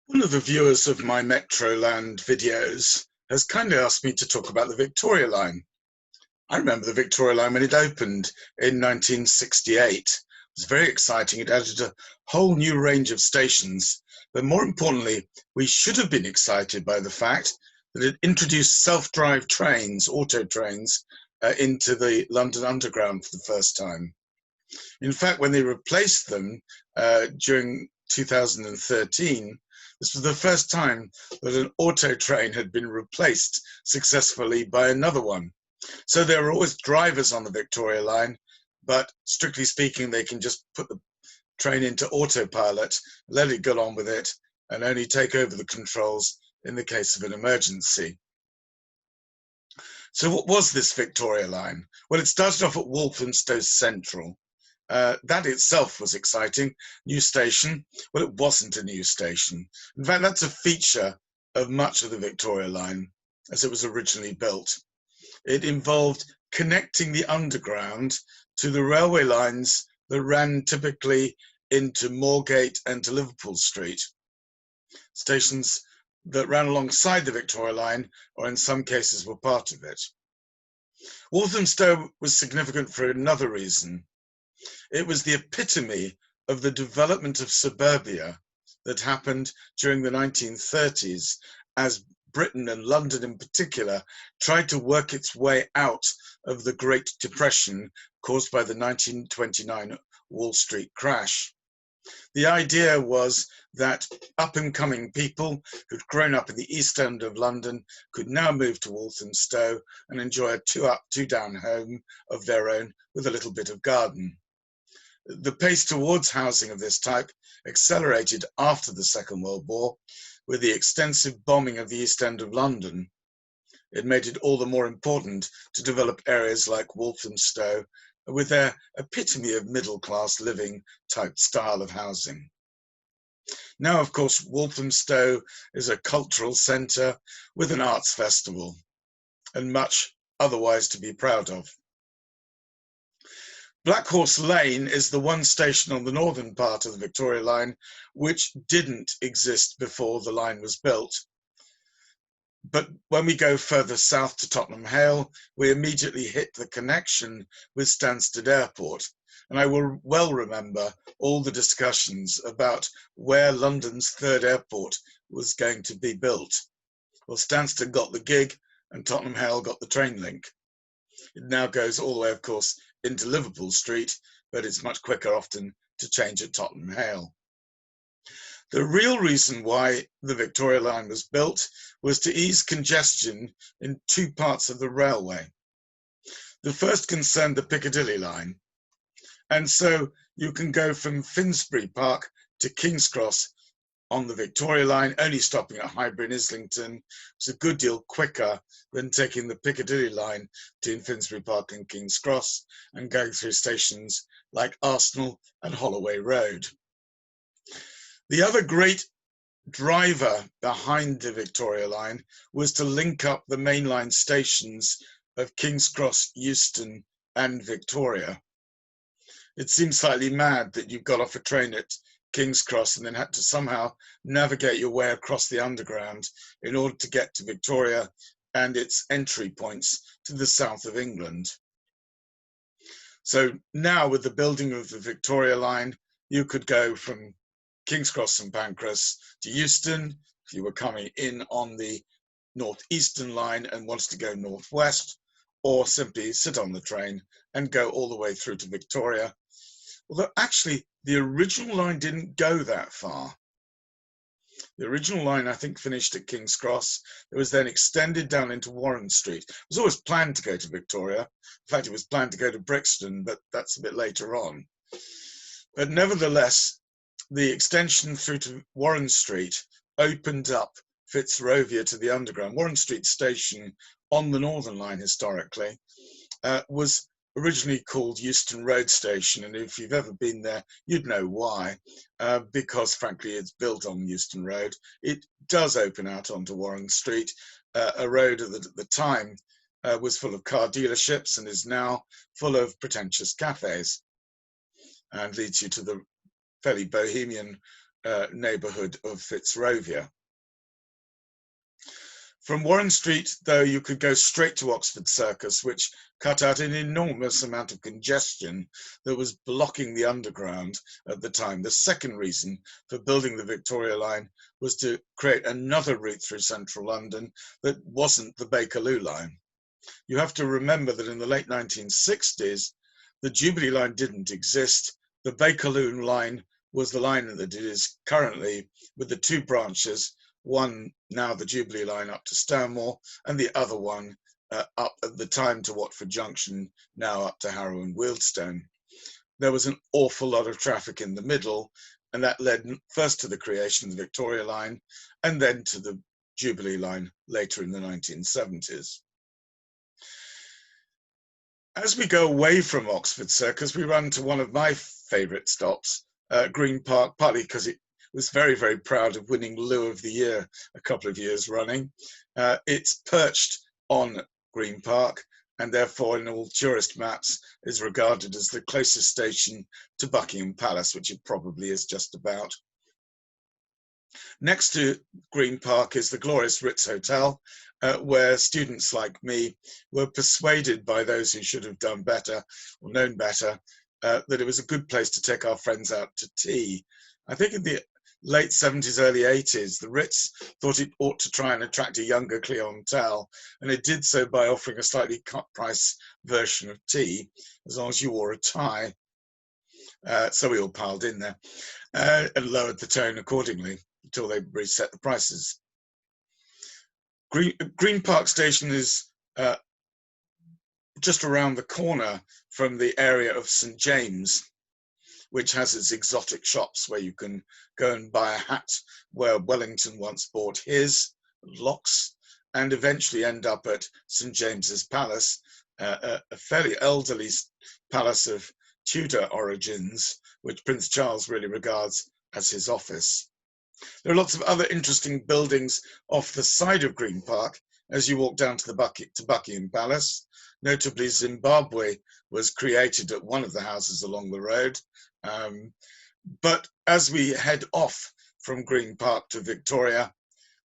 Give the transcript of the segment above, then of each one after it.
One of the viewers of my Metroland videos has kindly asked me to talk about the Victoria Line. I remember the Victoria Line when it opened in 1968. It was very exciting. It added a whole new range of stations, but more importantly, we should have been excited by the fact that it introduced self-drive trains, auto trains, into the London Underground for the first time. In fact, when they replaced them during 2013, this was the first time that an auto train had been replaced successfully by another one. So there were always drivers on the Victoria Line, but strictly speaking, they can just put the train into autopilot, let it get on with it, and only take over the controls in the case of an emergency. So what was this Victoria Line? Well, it started off at Walthamstow Central. That itself was exciting. New station. Well, it wasn't a new station. In fact, that's a feature of much of the Victoria Line as it was originally built. It involved connecting the underground to the railway lines that ran typically into Moorgate and to Liverpool Street. Stations that ran alongside the Victoria Line, or in some cases were part of it. Walthamstow was significant for another reason. It was the epitome of the development of suburbia that happened during the 1930s as Britain, and London in particular, tried to work its way out of the Great Depression caused by the 1929 Wall Street crash. The idea was that up-and-coming people who'd grown up in the East End of London could now move to Walthamstow and enjoy a two-up, two-down home of their own with a little bit of garden. The pace towards housing of this type accelerated after the Second World War with the extensive bombing of the East End of London. It made it all the more important to develop areas like Walthamstow with their epitome of middle-class living type style of housing. Now, of course, Walthamstow is a cultural centre with an arts festival and much otherwise to be proud of. Black Horse Lane is the one station on the northern part of the Victoria Line which didn't exist before the line was built. But when we go further south to Tottenham Hale, we immediately hit the connection with Stansted Airport. And I will well remember all the discussions about where London's third airport was going to be built. Well, Stansted got the gig and Tottenham Hale got the train link. It now goes all the way, of course, into Liverpool Street, but it's much quicker often to change at Tottenham Hale. The real reason why the Victoria Line was built was to ease congestion in two parts of the railway. The first concerned the Piccadilly line. And so you can go from Finsbury Park to King's Cross on the Victoria Line, only stopping at Highbury and Islington. It's a good deal quicker than taking the Piccadilly line between Finsbury Park and King's Cross and going through stations like Arsenal and Holloway Road. The other great driver behind the Victoria Line was to link up the mainline stations of King's Cross, Euston and Victoria. It seems slightly mad that you got off a train at King's Cross and then had to somehow navigate your way across the underground in order to get to Victoria and its entry points to the south of England. So now with the building of the Victoria Line, you could go from King's Cross St Pancras to Euston if you were coming in on the northeastern line and wanted to go northwest, or simply sit on the train and go all the way through to Victoria. Although actually the original line didn't go that far. The original line, I think, finished at King's Cross. It was then extended down into Warren Street. It was always planned to go to Victoria. In fact, it was planned to go to Brixton, but that's a bit later on. But nevertheless, the extension through to Warren Street opened up Fitzrovia to the underground. Warren Street station on the Northern Line historically was originally called Euston Road Station, and if you've ever been there, you'd know why, because frankly it's built on Euston Road. It does open out onto Warren Street, a road that at the time was full of car dealerships and is now full of pretentious cafes, and leads you to the fairly bohemian neighbourhood of Fitzrovia. From Warren Street, though, you could go straight to Oxford Circus, which cut out an enormous amount of congestion that was blocking the underground at the time. The second reason for building the Victoria Line was to create another route through central London that wasn't the Bakerloo line. You have to remember that in the late 1960s, the Jubilee line didn't exist. The Bakerloo line was the line that it is currently, with the two branches, one now the Jubilee line up to Stanmore, and the other one up at the time to Watford Junction, now up to Harrow and Wealdstone. There was an awful lot of traffic in the middle, and that led first to the creation of the Victoria line, and then to the Jubilee line later in the 1970s. As we go away from Oxford Circus, we run to one of my favourite stops, Green Park, partly because it was very, very proud of winning Loo of the Year a couple of years running. It's perched on Green Park, and therefore in all tourist maps is regarded as the closest station to Buckingham Palace, which it probably is just about. Next to Green Park is the glorious Ritz Hotel, where students like me were persuaded by those who should have done better or known better that it was a good place to take our friends out to tea. I think in the late 70s, early 80s, the Ritz thought it ought to try and attract a younger clientele, and it did so by offering a slightly cut price version of tea, as long as you wore a tie. So we all piled in there and lowered the tone accordingly until they reset the prices. Green Park Station is just around the corner from the area of St James, which has its exotic shops where you can go and buy a hat where Wellington once bought his, locks, and eventually end up at St James's Palace, a fairly elderly palace of Tudor origins, which Prince Charles really regards as his office. There are lots of other interesting buildings off the side of Green Park as you walk down to Buckingham Palace. Notably, Zimbabwe was created at one of the houses along the road. But as we head off from Green Park to Victoria,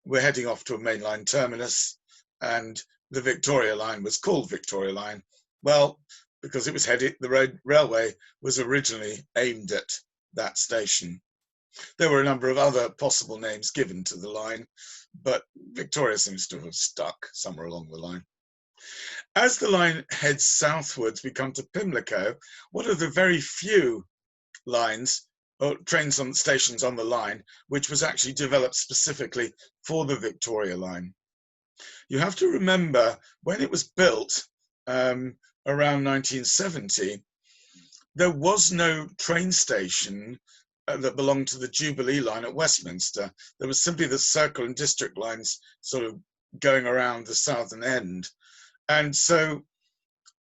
we're heading off to a mainline terminus, and the Victoria line was called Victoria Line. Well, because it was the railway was originally aimed at that station. There were a number of other possible names given to the line, but Victoria seems to have stuck somewhere along the line. As the line heads southwards, we come to Pimlico, one of the very few lines or trains on stations on the line which was actually developed specifically for the Victoria line. You have to remember when it was built around 1970, there was no train station that belonged to the Jubilee line at Westminster. There was simply the Circle and District lines sort of going around the southern end. And so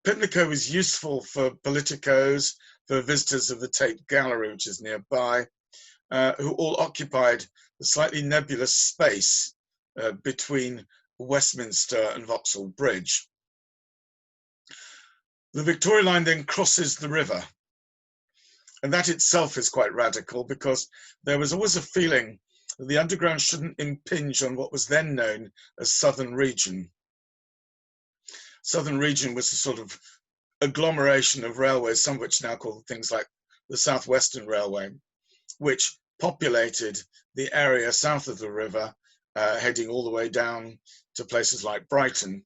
Pimlico was useful for politicos, for visitors of the Tate Gallery, which is nearby, who all occupied the slightly nebulous space between Westminster and Vauxhall Bridge. The Victoria line then crosses the river. And that itself is quite radical, because there was always a feeling that the underground shouldn't impinge on what was then known as Southern Region. Southern Region was a sort of agglomeration of railways, some of which now called things like the South Western Railway, which populated the area south of the river, heading all the way down to places like Brighton,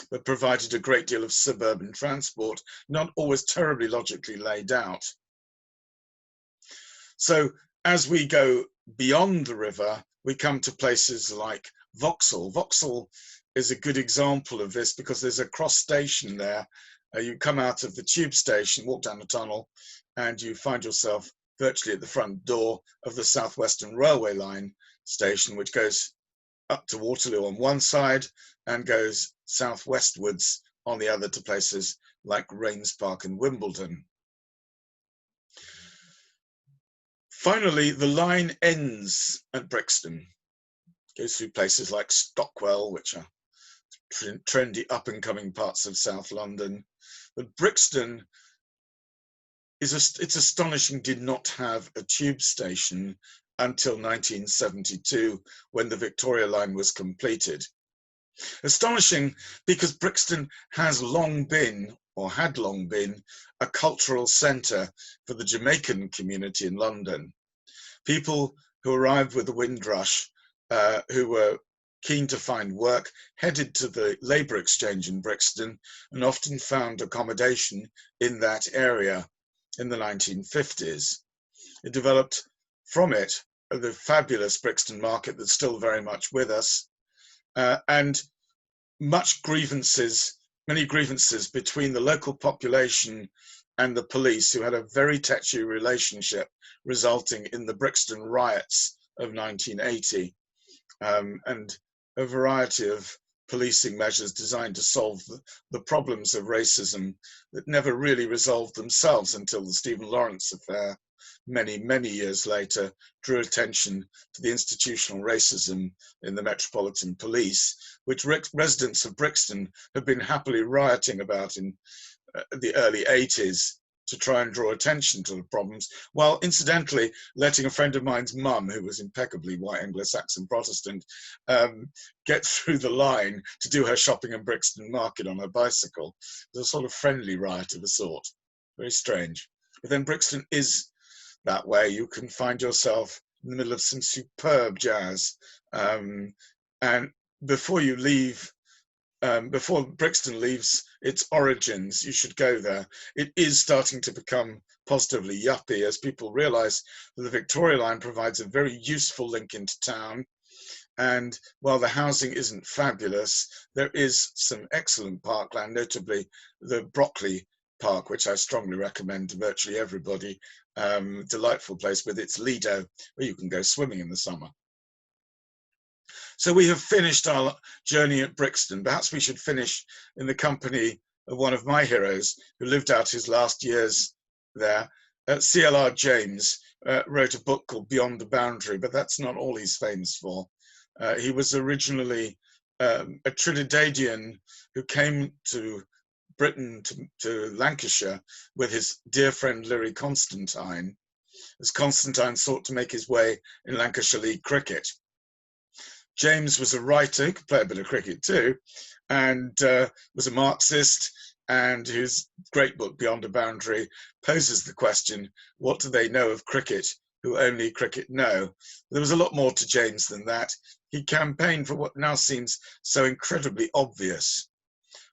but provided a great deal of suburban transport, not always terribly logically laid out. So as we go beyond the river, we come to places like Vauxhall. Vauxhall is a good example of this because there's a cross station there. You come out of the tube station, walk down the tunnel, and you find yourself virtually at the front door of the South Western Railway line station, which goes up to Waterloo on one side and goes southwestwards on the other to places like Rains Park and Wimbledon. Finally, the line ends at Brixton. It goes through places like Stockwell, which are trendy up-and-coming parts of South London. But Brixton it's astonishing did not have a tube station until 1972, when the Victoria Line was completed. Astonishing because Brixton has long been, or had long been, a cultural centre for the Jamaican community in London. People who arrived with the Windrush, who were keen to find work, headed to the Labour Exchange in Brixton and often found accommodation in that area in the 1950s. It developed from it the fabulous Brixton market that's still very much with us, and many grievances between the local population and the police, who had a very touchy relationship, resulting in the Brixton riots of 1980, and a variety of policing measures designed to solve the problems of racism that never really resolved themselves until the Stephen Lawrence affair, many years later, drew attention to the institutional racism in the Metropolitan Police, which residents of Brixton have been happily rioting about in the early 80s to try and draw attention to the problems, while incidentally letting a friend of mine's mum, who was impeccably white Anglo-Saxon Protestant, get through the line to do her shopping in Brixton Market on her bicycle. It was a sort of friendly riot of a sort. Very strange. But then Brixton is that way. You can find yourself in the middle of some superb jazz. And before you leave, before Brixton leaves its origins, you should go there. It is starting to become positively yuppie as people realize that the Victoria Line provides a very useful link into town. And while the housing isn't fabulous, there is some excellent parkland, notably the Brockley Park, which I strongly recommend to virtually everybody. Delightful place with its Lido, where you can go swimming in the summer. So we have finished our journey at Brixton. Perhaps we should finish in the company of one of my heroes who lived out his last years there. C.L.R. James wrote a book called Beyond the Boundary, but that's not all he's famous for. He was originally a Trinidadian who came to Britain, to Lancashire, with his dear friend Leary Constantine, as Constantine sought to make his way in Lancashire League cricket. James was a writer who could play a bit of cricket too, and was a Marxist, and his great book, Beyond a Boundary, poses the question, what do they know of cricket who only cricket know? There was a lot more to James than that. He campaigned for what now seems so incredibly obvious,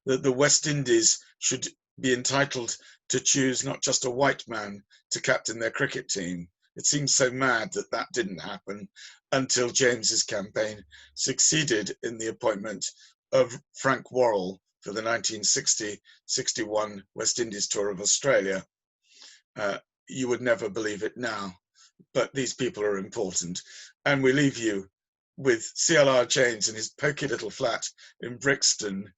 that the West Indies should be entitled to choose not just a white man to captain their cricket team. It seems so mad that that didn't happen until James's campaign succeeded in the appointment of Frank Worrell for the 1960-61 West Indies tour of Australia. You would never believe it now, but these people are important. And we leave you with C.L.R. James in his poky little flat in Brixton,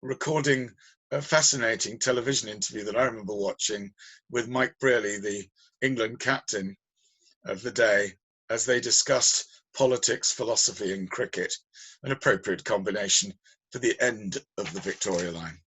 recording a fascinating television interview that I remember watching with Mike Brearley, the England captain of the day, as they discussed politics, philosophy and cricket, an appropriate combination for the end of the Victoria Line.